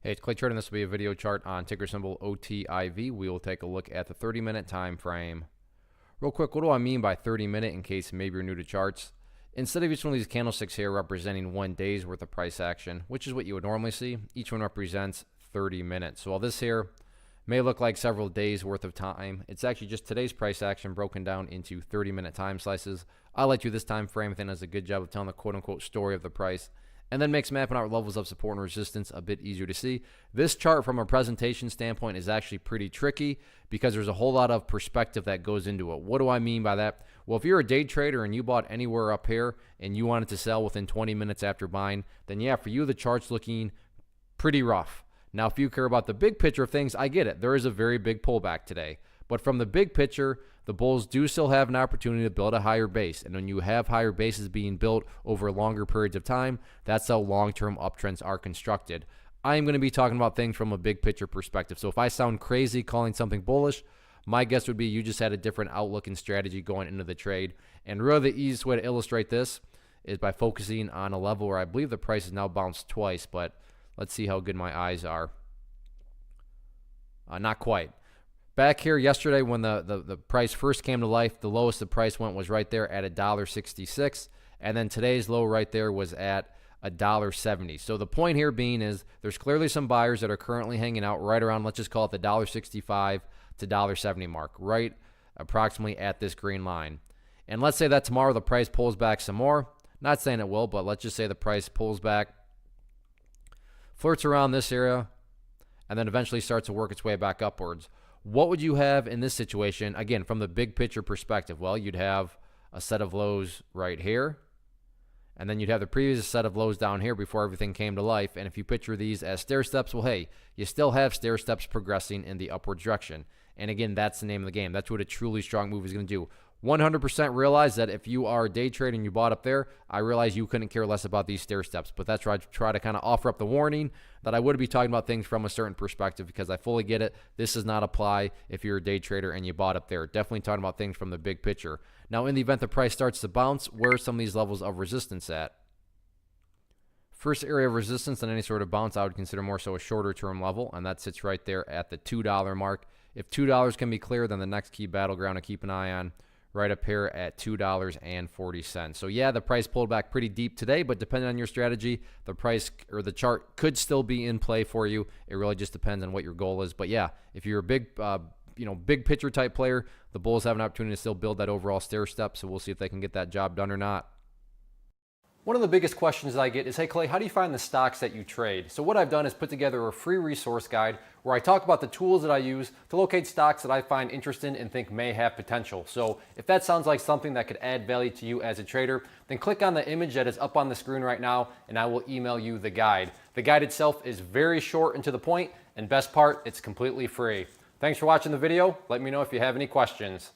Hey, it's Clay Trading. This will be a video chart on ticker symbol OTIV. We will take a look at the 30-minute time frame. Real quick, what do I mean by 30-minute in case maybe you're new to charts? Instead of each one of these candlesticks here representing 1 day's worth of price action, which is what you would normally see, each one represents 30 minutes. So while this here may look like several days worth of time, it's actually just today's price action broken down into 30-minute time slices. I like to do this time frame. I think it does a good job of telling the quote-unquote story of the price, and then makes mapping out levels of support and resistance a bit easier to see. This chart from a presentation standpoint is actually pretty tricky because there's a whole lot of perspective that goes into it. What do I mean by that? Well, if you're a day trader and you bought anywhere up here and you wanted to sell within 20 minutes after buying, then yeah, for you the chart's looking pretty rough. Now, if you care about the big picture of things, I get it. There is a very big pullback today. But from the big picture, the bulls do still have an opportunity to build a higher base. And when you have higher bases being built over longer periods of time, that's how long-term uptrends are constructed. I am going to be talking about things from a big picture perspective. So if I sound crazy calling something bullish, my guess would be you just had a different outlook and strategy going into the trade. And really the easiest way to illustrate this is by focusing on a level where I believe the price has now bounced twice, but let's see how good my eyes are. Not quite. Back here yesterday when the price first came to life, the lowest the price went was right there at $1.66. And then today's low right there was at $1.70. So the point here being is there's clearly some buyers that are currently hanging out right around, let's just call it the $1.65 to $1.70 mark, right approximately at this green line. And let's say that tomorrow the price pulls back some more. Not saying it will, but let's just say the price pulls back, flirts around this area, and then eventually starts to work its way back upwards. What would you have in this situation, again, from the big picture perspective? Well, you'd have a set of lows right here, and then you'd have the previous set of lows down here before everything came to life. And if you picture these as stair steps, well, hey, you still have stair steps progressing in the upward direction. And again, that's the name of the game. That's what a truly strong move is going to do. 100% realize that if you are day trading, you bought up there, I realize you couldn't care less about these stair steps, but that's where I try to kind of offer up the warning that I would be talking about things from a certain perspective because I fully get it. This does not apply if you're a day trader and you bought up there. Definitely talking about things from the big picture. Now, in the event the price starts to bounce, where are some of these levels of resistance at? First area of resistance on any sort of bounce, I would consider more so a shorter term level, and that sits right there at the $2 mark. If $2 can be clear, then the next key battleground to keep an eye on right up here at $2.40. So yeah, the price pulled back pretty deep today, but depending on your strategy, the price or the chart could still be in play for you. It really just depends on what your goal is. But yeah, if you're a big big picture type player, the bulls have an opportunity to still build that overall stair step. So we'll see if they can get that job done or not. One of the biggest questions that I get is, hey Clay, how do you find the stocks that you trade? So what I've done is put together a free resource guide where I talk about the tools that I use to locate stocks that I find interesting and think may have potential. So if that sounds like something that could add value to you as a trader, then click on the image that is up on the screen right now and I will email you the guide. The guide itself is very short and to the point, and best part, it's completely free. Thanks for watching the video. Let me know if you have any questions.